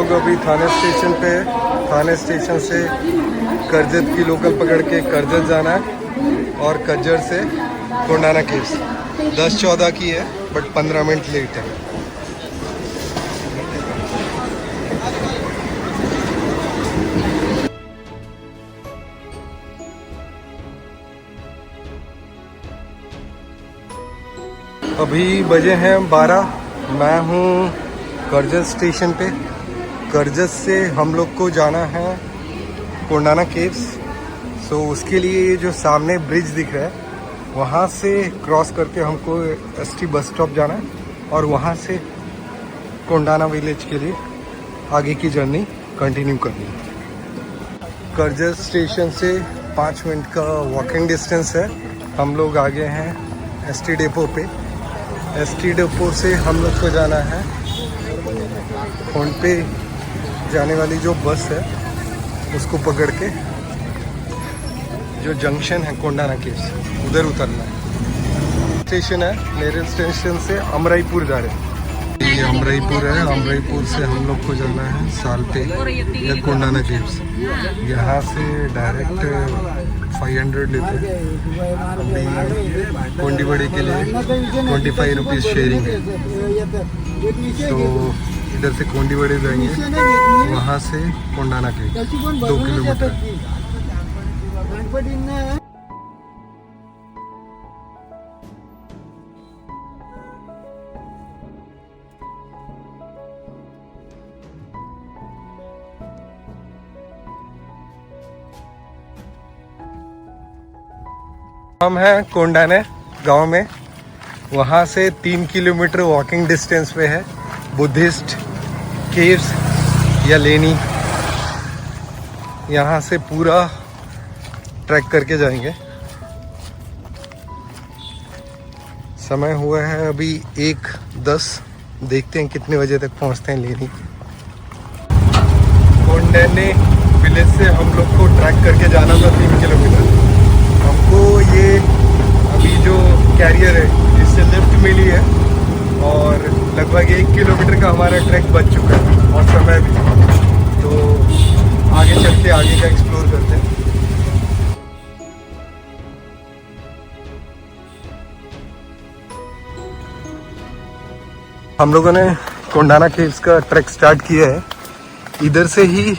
लोग अभी थाने स्टेशन पे है। थाने स्टेशन से करजत की लोकल पकड़ के करजत जाना है और करजत से कोंडाना केव्स 10-14 की है बट 15 मिनट लेट है। अभी बजे हैं 12। मैं हूँ करजत स्टेशन पे। करजत से हम लोग को जाना है कोंडाना केव्स। सो उसके लिए जो सामने ब्रिज दिख रहा है वहाँ से क्रॉस करके हमको एसटी बस स्टॉप जाना है और वहाँ से कोंडाना विलेज के लिए आगे की जर्नी कंटिन्यू करनी है। करजत स्टेशन से 5 मिनट का वॉकिंग डिस्टेंस है। हम लोग आगे हैं एसटी डिपो पे। एसटी डिपो से हम लोग को जाना है फोन पे जाने वाली जो बस है उसको पकड़ के जो जंक्शन है कोंडाना केव्स उधर उतरना है। स्टेशन है मेरे स्टेशन से अमराईपुर जा रहे हैं। ये अमराईपुर है। अमराईपुर से हम लोग को जाना है सालते या कोंडाना केव्स। यहाँ से डायरेक्ट 500 लेते हैं। अभी कोंडीबड़ी के लिए 25 रुपीज़ शेयरिंग है। तो इधर से कोंडीबड़ी जाएंगे, वहाँ से कोंडाना केव्स 2 किलोमीटर। हम हैं कोंडाना गांव में। वहाँ से 3 किलोमीटर वॉकिंग डिस्टेंस पे है बुद्धिस्ट केव्स या लेनी। यहाँ से पूरा ट्रैक करके जाएंगे। समय हुआ है अभी 1:10। देखते हैं कितने बजे तक पहुँचते हैं लेनी। कोंडाना विलेज से हम लोग को ट्रैक करके जाना था 3 किलोमीटर। हमको ये अभी जो कैरियर है इससे लिफ्ट मिली है और लगभग 1 किलोमीटर का हमारा ट्रैक बच चुका है और समय भी। तो आगे चल के आगे का एक्सप्लोर करते हैं। हम लोगों ने कोंडाना केव्स का ट्रैक स्टार्ट किया है। इधर से ही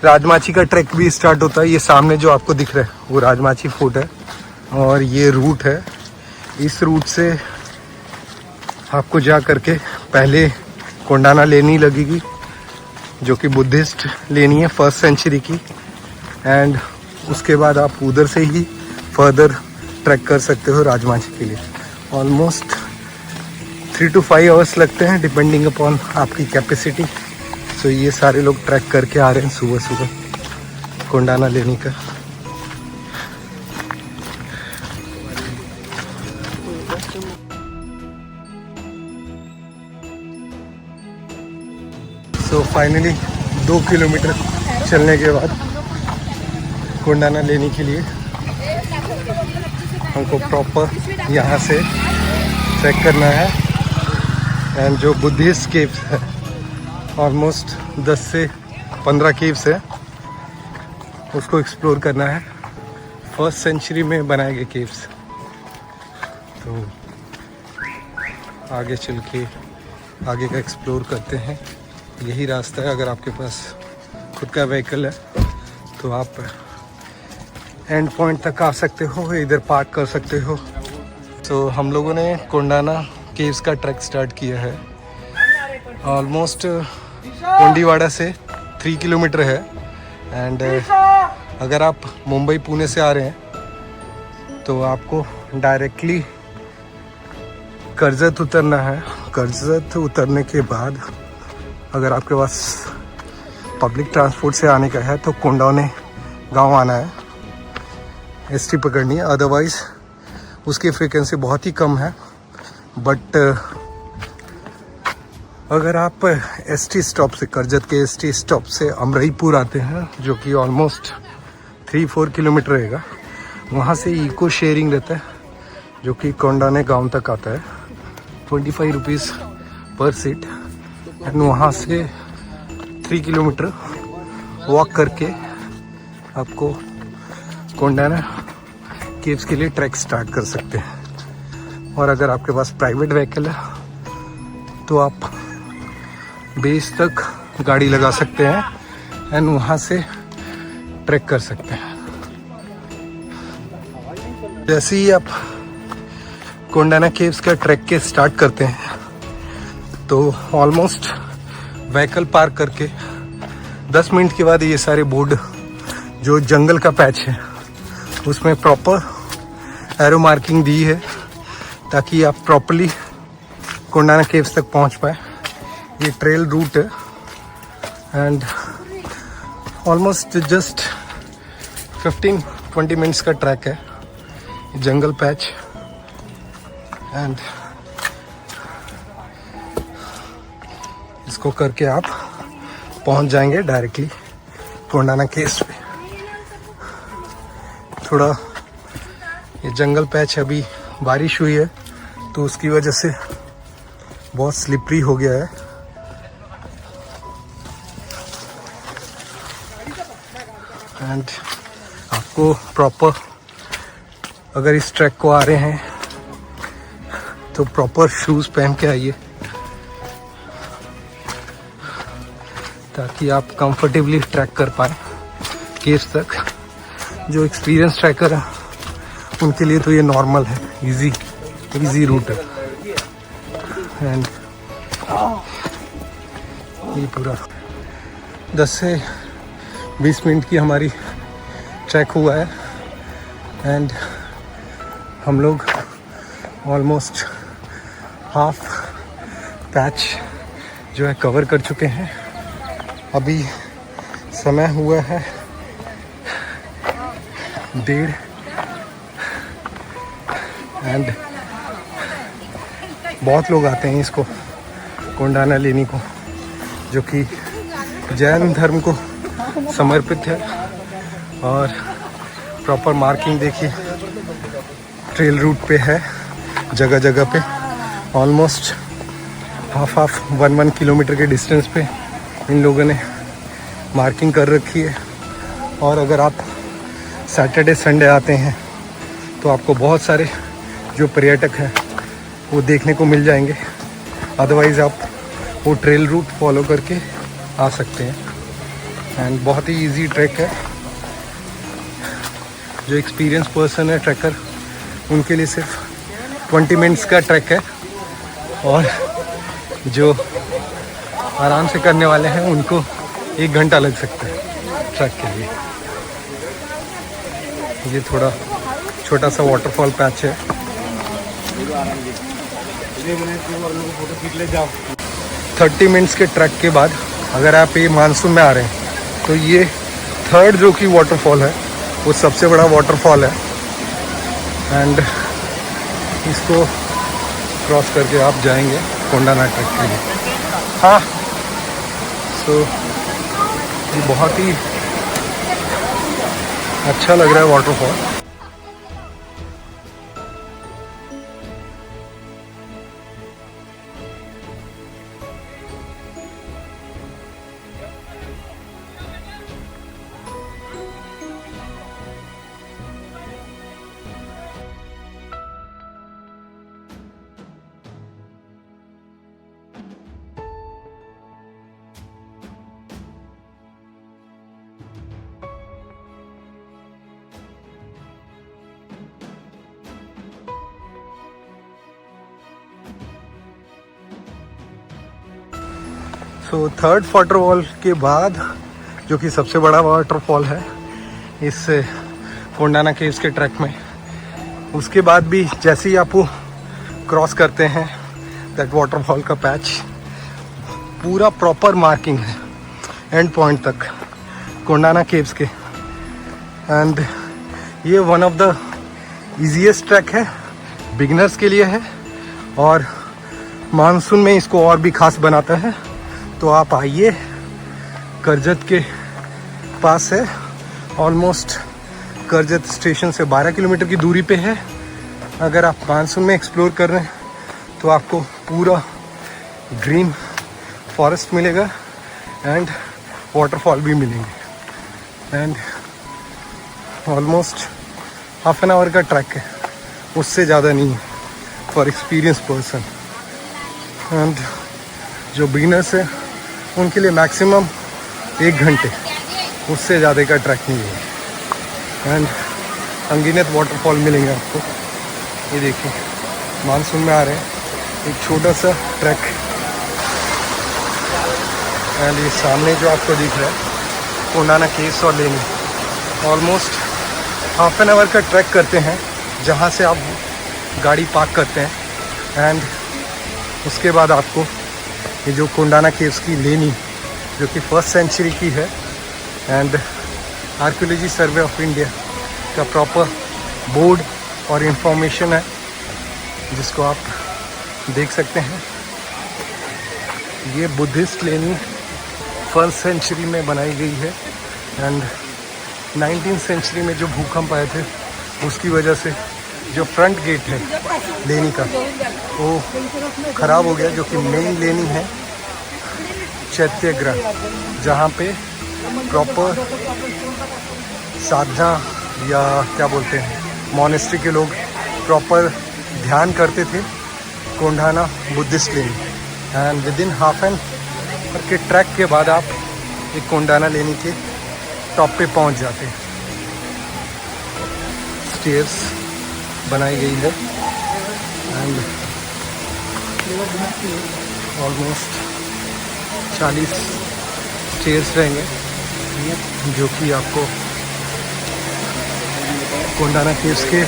राजमाची का ट्रैक भी स्टार्ट होता है। ये सामने जो आपको दिख रहा है वो राजमाची फोर्ट है और ये रूट है। इस रूट से आपको जा करके पहले कोंडाना लेनी लगेगी जो कि बुद्धिस्ट लेनी है 1st सेंचुरी की। एंड उसके बाद आप उधर से ही फर्दर ट्रैक कर सकते हो राजमाची के लिए। ऑलमोस्ट 3 to 5 आवर्स लगते हैं डिपेंडिंग अपॉन आपकी कैपेसिटी। तो ये सारे लोग ट्रैक करके आ रहे हैं सुबह सुबह कोंडाना लेनी का। सो फाइनली 2 किलोमीटर चलने के बाद कोंडाना लेनी के लिए हमको प्रॉपर यहाँ से ट्रैक करना है। एंड जो बुद्धिस्ट केव्स है ऑलमोस्ट 10 से 15 केव्स है उसको एक्सप्लोर करना है। 1st सेंचुरी में बनाए गए केव्स। तो आगे चल के आगे का एक्सप्लोर करते हैं। यही रास्ता है। अगर आपके पास खुद का व्हीकल है तो आप एंड पॉइंट तक आ सकते हो, इधर पार्क कर सकते हो। तो हम लोगों ने कोंडाना केव्स का ट्रैक स्टार्ट किया है। ऑलमोस्ट कोंडीवाड़ा से 3 किलोमीटर है। एंड अगर आप मुंबई पुणे से आ रहे हैं तो आपको डायरेक्टली करजत उतरना है। करजत उतरने के बाद अगर आपके पास पब्लिक ट्रांसपोर्ट से आने का है तो कोंडाना गांव आना है, एसटी पकड़नी है। अदरवाइज़ उसकी फ्रीक्वेंसी बहुत ही कम है। बट अगर आप एसटी स्टॉप से करजत के एसटी स्टॉप से अमराईपुर आते हैं जो कि ऑलमोस्ट 3-4 किलोमीटर रहेगा, वहाँ से इको शेयरिंग रहता है जो कि कोंडाना गांव तक आता है 25 रुपीज़ पर सीट। एंड वहाँ से 3 किलोमीटर वॉक करके आपको कोंडाना केव्स के लिए ट्रैक स्टार्ट कर सकते हैं। और अगर आपके पास प्राइवेट व्हीकल है तो आप बेस तक गाड़ी लगा सकते हैं एंड वहाँ से ट्रैक कर सकते हैं। जैसे ही आप कोंडाना केव्स का ट्रैक के स्टार्ट करते हैं तो ऑलमोस्ट व्हीकल पार्क करके 10 मिनट के बाद ये सारे बोर्ड जो जंगल का पैच है उसमें प्रॉपर एरो मार्किंग दी है ताकि आप प्रॉपरली कोंडाना केव्स तक पहुंच पाए। ये ट्रेल रूट है एंड ऑलमोस्ट जस्ट 15-20 मिनट्स का ट्रैक है। जंगल पैच एंड इसको करके आप पहुंच जाएंगे डायरेक्टली कोंडाना केव्स पे। थोड़ा ये जंगल पैच अभी बारिश हुई है तो उसकी वजह से बहुत स्लिपरी हो गया है। एंड आपको प्रॉपर अगर इस ट्रैक को आ रहे हैं तो प्रॉपर शूज़ पहन के आइए ताकि आप कंफर्टेबली ट्रैक कर पाए केव्स तक। जो एक्सपीरियंस ट्रैकर है उनके लिए तो ये नॉर्मल है, इजी रूट है। एंड ये पूरा 10 से 20 मिनट की हमारी ट्रैक हुआ है एंड हम लोग ऑलमोस्ट हाफ पैच जो है कवर कर चुके हैं। अभी समय हुआ है 1:30 एंड बहुत लोग आते हैं इसको कोंडाना लेनी को, जो कि जैन धर्म को समर्पित है। और प्रॉपर मार्किंग देखिए ट्रेल रूट पे है जगह जगह पे। ऑलमोस्ट हाफ 1 किलोमीटर के डिस्टेंस पे इन लोगों ने मार्किंग कर रखी है। और अगर आप सैटरडे संडे आते हैं तो आपको बहुत सारे जो पर्यटक हैं वो देखने को मिल जाएंगे। अदरवाइज़ आप वो ट्रेल रूट फॉलो करके आ सकते हैं। एंड बहुत ही इजी ट्रैक है। जो एक्सपीरियंस पर्सन है ट्रैकर उनके लिए सिर्फ 20 मिनट्स का ट्रैक है और जो आराम से करने वाले हैं उनको 1 घंटा लग सकता है ट्रैक के लिए। ये थोड़ा छोटा सा वाटरफॉल पैच है। 30 मिनट्स के ट्रैक के बाद अगर आप ये मानसून में आ रहे हैं तो ये 3rd जो कि वाटरफॉल है वो सबसे बड़ा वाटरफॉल है। एंड इसको क्रॉस करके आप जाएंगे कोंडाना ट्रैक के लिए। हाँ, सो ये बहुत ही अच्छा लग रहा है वाटरफॉल। तो 3rd वाटरफॉल के बाद जो कि सबसे बड़ा वाटरफॉल है इस कोंडाना केव्स के ट्रैक में, उसके बाद भी जैसे ही आप क्रॉस करते हैं दैट वाटरफॉल का पैच पूरा प्रॉपर मार्किंग है एंड पॉइंट तक कोंडाना केव्स के। एंड ये one of the easiest track है, बिगिनर्स के लिए है और मानसून में इसको और भी खास बनाता है। तो आप आइए, करजत के पास है, ऑलमोस्ट करजत स्टेशन से 12 किलोमीटर की दूरी पे है। अगर आप मानसून में एक्सप्लोर कर रहे हैं तो आपको पूरा ग्रीन फॉरेस्ट मिलेगा एंड वाटरफॉल भी मिलेंगे। And almost half an hour का ट्रैक है, उससे ज़्यादा नहीं है फॉर एक्सपीरियंस पर्सन। एंड जो बिगिनर्स है उनके लिए मैक्सिमम 1 घंटे, उससे ज़्यादा का ट्रैक नहीं है। एंड अनगिनत वाटरफॉल मिलेंगे आपको। ये देखिए मानसून में आ रहे हैं, एक छोटा सा ट्रैक। एंड ये सामने जो आपको दिख रहा है कोंडाना केव्स और लेनी, ऑलमोस्ट हाफ एन आवर का ट्रैक करते हैं जहाँ से आप गाड़ी पार्क करते हैं। एंड उसके बाद आपको ये जो कोंडाना केव्स की लेनी जो कि 1st सेंचुरी की है, and archaeology survey of India का प्रॉपर बोर्ड और इंफॉर्मेशन है जिसको आप देख सकते हैं। ये बुद्धिस्ट लेनी 1st सेंचुरी में बनाई गई है। एंड 19th सेंचुरी में जो भूकंप आए थे उसकी वजह से जो फ्रंट गेट है लेनी का वो ख़राब हो गया, जो कि मेन लेनी है चैत्यग्रह, जहाँ पे प्रॉपर साधना या क्या बोलते हैं मॉनेस्ट्री के लोग प्रॉपर ध्यान करते थे, कोंडाना बुद्धिस्ट लेनी। And with in half an hour के ट्रैक के बाद आप एक कोंडाना लेनी के टॉप पे पहुंच जाते हैं। स्टेयर्स बनाई गई है एंड ऑलमोस्ट 40 स्टेयर्स रहेंगे जो कि आपको कोंडाना केव्स के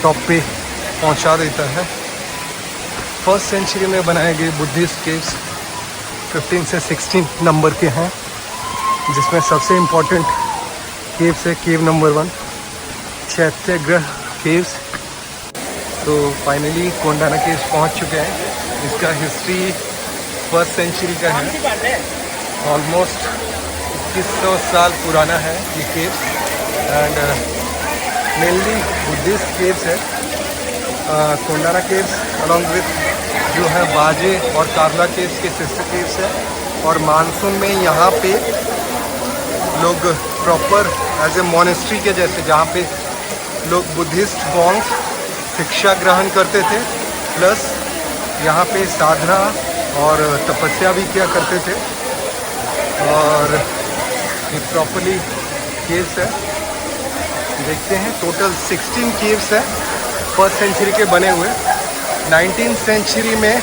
टॉप पे पहुंचा देता है। 1st सेंचुरी में बनाए गए बुद्धिस्ट केव्स 15 से 16 नंबर के हैं, जिसमें सबसे इम्पोर्टेंट केव्स है केव नंबर 1 चैत्यग्रह केव्स। तो फाइनली कोंडाना केव्स पहुंच चुके हैं। इसका हिस्ट्री 1st सेंचुरी का है, ऑलमोस्ट 2100 साल पुराना है ये caves. And mainly Buddhist caves है। कोंडाना केव्स अलॉन्ग विथ जो है बाजे और कार्ला केव्स के सिस्टर केव्स है। और मानसून में यहाँ पे लोग प्रॉपर एज ए मॉनेस्ट्री के जैसे, जहाँ पे लोग बुद्धिस्ट मॉन्क्स शिक्षा ग्रहण करते थे, प्लस यहाँ पे साधना और तपस्या भी किया करते थे। और ये प्रॉपरली केव्स है, देखते हैं टोटल 16 केव्स है 1st सेंचुरी के बने हुए। 19th सेंचुरी में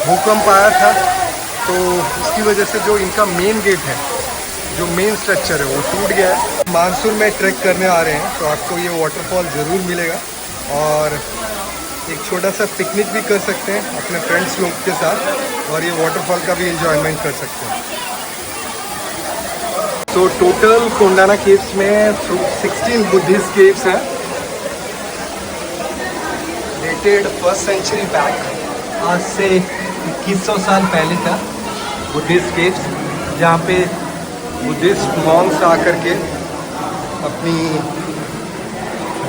भूकंप आया था, तो उसकी वजह से जो इनका मेन गेट है, जो मेन स्ट्रक्चर है, वो टूट गया है। मानसून में ट्रैक करने आ रहे हैं तो आपको ये वाटरफॉल ज़रूर मिलेगा और एक छोटा सा पिकनिक भी कर सकते हैं अपने फ्रेंड्स लोग के साथ, और ये वाटरफॉल का भी एंजॉयमेंट कर सकते हैं। तो टोटल कोंडाना केव्स में 16 बुद्धिस्ट केव्स हैं, डेटेड 1st सेंचुरी बैक, आज से 2100 साल पहले का बुद्धिस्ट केव्स, जहाँ पे बुद्धिस्ट मॉन्क्स आकर के अपनी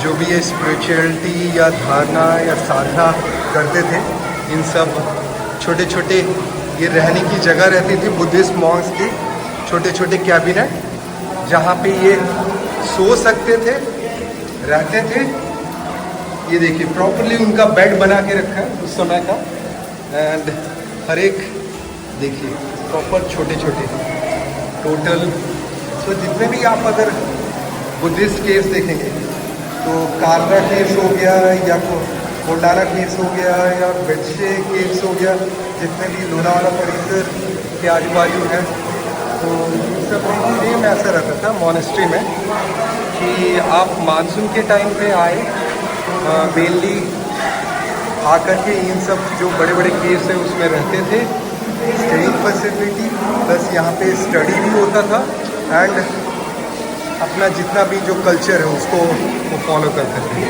जो भी ये स्पिरिचुअलिटी या धारणा या साधना करते थे। इन सब छोटे छोटे ये रहने की जगह रहती थी बुद्धिस्ट मॉन्क्स की, छोटे छोटे कैबिनेट, जहाँ पे ये सो सकते थे, रहते थे। ये देखिए प्रॉपरली उनका बेड बना के रखा है उस समय का। एंड हर एक देखिए प्रॉपर छोटे छोटे टोटल। तो जितने भी आप अगर बुद्धिस्ट केव्स देखेंगे तो कार्ला केव्स हो गया या कोंडाना केव्स हो गया या बेडशे केव्स हो गया, जितने भी लोनावाला परिसर के आजू बाजू हैं, तो सब सेम ऐसा रहता था मॉनेस्ट्री में कि आप मानसून के टाइम पे आए, मेनली आकर के इन सब जो बड़े बड़े केव्स हैं उसमें रहते थे, स्टेइंग फैसिलिटी प्लस यहाँ पे स्टडी भी होता था, एंड अपना जितना भी जो कल्चर है उसको वो फॉलो करते थे।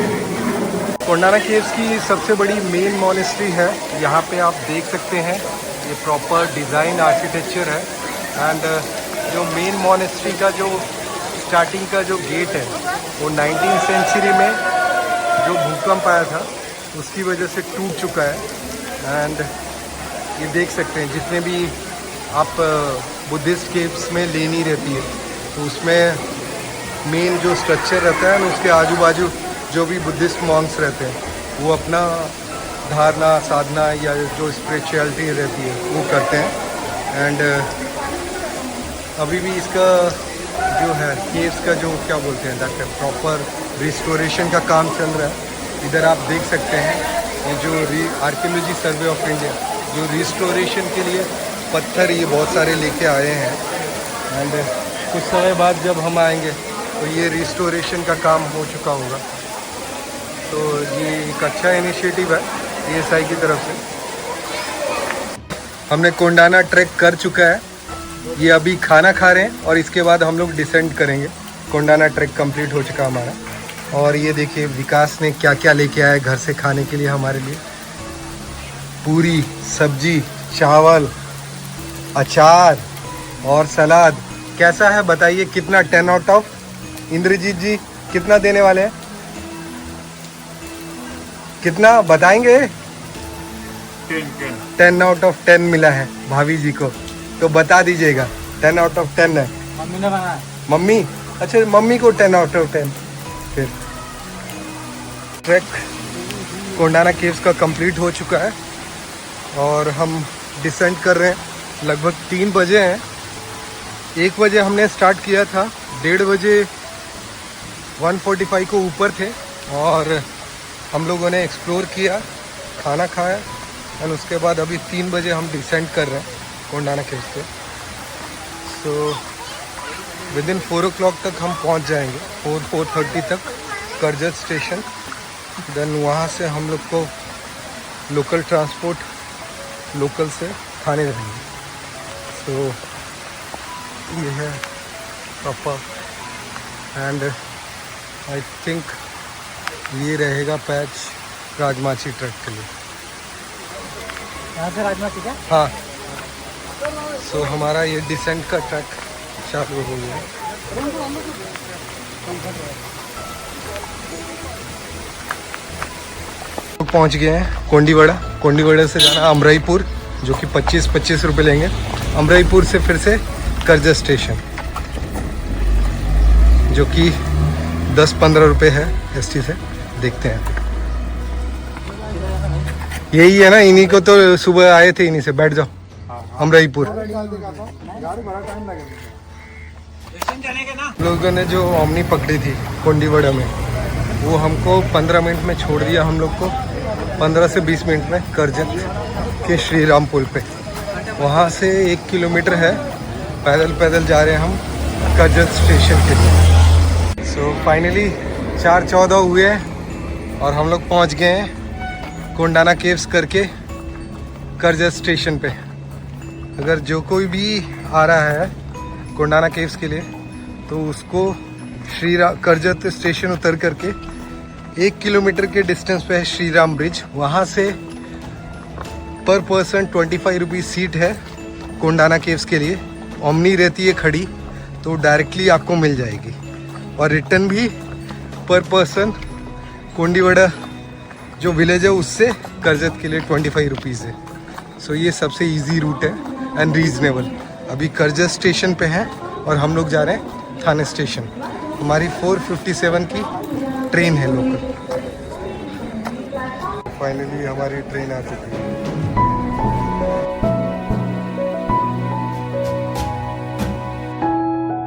कोंडाना केव्स की सबसे बड़ी मेन मॉनेस्ट्री है, यहाँ पे आप देख सकते हैं ये प्रॉपर डिज़ाइन आर्किटेक्चर है। एंड जो मेन मॉनेस्ट्री का जो स्टार्टिंग का जो गेट है वो 19th सेंचुरी में जो भूकंप आया था उसकी वजह से टूट चुका है। एंड ये देख सकते हैं जितने भी आप बुद्धिस्ट केव्स में लेनी रहती है, तो उसमें मेन जो स्ट्रक्चर रहता है ना, उसके आजू बाजू जो भी बुद्धिस्ट मॉन्क्स रहते हैं वो अपना धारणा साधना या जो स्पिरिचुअलिटी रहती है वो करते हैं। एंड अभी भी इसका जो है केव्स का जो क्या बोलते हैं दैट प्रॉपर रिस्टोरेशन का काम चल रहा है। इधर आप देख सकते हैं ये जो आर्कियोलॉजी सर्वे ऑफ इंडिया जो रिस्टोरेशन के लिए पत्थर ये बहुत सारे लेके आए हैं। एंड कुछ समय बाद जब हम आएंगे तो ये रिस्टोरेशन का काम हो चुका होगा। तो ये एक अच्छा इनिशिएटिव है ASI की तरफ से। हमने कोंडाना ट्रैक कर चुका है, ये अभी खाना खा रहे हैं और इसके बाद हम लोग डिसेंड करेंगे। कोंडाना ट्रैक कंप्लीट हो चुका हमारा। और ये देखिए विकास ने क्या क्या लेके आया घर से खाने के लिए हमारे लिए। पूरी सब्जी, चावल, अचार और सलाद। कैसा है बताइए, कितना 10 आउट ऑफ? इंद्रजीत जी कितना देने वाले हैं, कितना बताएंगे? 10 आउट ऑफ 10 मिला है भाभी जी को, तो बता दीजिएगा 10 आउट ऑफ 10 है। मम्मी ने बनाया। मम्मी? अच्छा, मम्मी को 10 आउट ऑफ 10। फिर ट्रैक कोंडाना केव्स का कंप्लीट हो चुका है और हम डिसेंड कर रहे हैं। लगभग 3 बजे हैं। 1 बजे हमने स्टार्ट किया था, 1:30 बजे 145 को ऊपर थे और हम लोगों ने एक्सप्लोर किया, खाना खाया और उसके बाद अभी 3 बजे हम डिसेंड कर रहे हैं कोंडाना केव्स पे। सो विदिन 4 o'clock तक हम पहुंच जाएंगे, 4:30 तक करजत स्टेशन। देन वहाँ से हम लोग को लोकल ट्रांसपोर्ट लोकल से थाने रहेंगे। तो ये है पापा एंड आई थिंक ये रहेगा पैच राजमाची ट्रैक के लिए। यहाँ से राजमाची क्या? हाँ, सो हमारा ये डिसेंट का ट्रैक चालू हो गया। पहुँच गए हैं कोंडीवड़ा। कोंडीवड़ा से जाना अमराईपुर, जो कि 25 रुपये लेंगे। अमराईपुर से फिर से करजत स्टेशन, जो कि 10-15 रुपये है ST से। देखते हैं, यही है ना, इन्हीं को तो सुबह आए थे, इन्हीं से बैठ जाओ अमराईपुर। लोगों ने जो ओमनी पकड़ी थी कोंडीवड़ा में, वो हमको 15 मिनट में छोड़ दिया हम लोग को, 15 से 20 मिनट में करजत के श्री राम पुल पे। वहाँ से 1 किलोमीटर है, पैदल जा रहे हैं हम करजत स्टेशन के लिए। सो फाइनली 4:14 हुए हैं और हम लोग पहुँच गए हैं कोंडाना केव्स करके करजत स्टेशन पे। अगर जो कोई भी आ रहा है कोंडाना केव्स के लिए तो उसको करजत स्टेशन उतर करके 1 किलोमीटर के डिस्टेंस पे है श्री राम ब्रिज। वहाँ से पर पर्सन 25 रुपीज़ सीट है कोंडाना केव्स के लिए। ओमनी रहती है खड़ी, तो डायरेक्टली आपको मिल जाएगी। और रिटर्न भी पर पर्सन कोंडीवड़ा जो विलेज है उससे करजत के लिए 25 रुपीज़ है। सो ये सबसे इजी रूट है एंड रीजनेबल। अभी करजत स्टेशन पे हैं और हम लोग जा रहे हैं थाने स्टेशन। हमारी 4:57 की ट्रेन है लोकल। फाइनली हमारी ट्रेन आ चुकी है।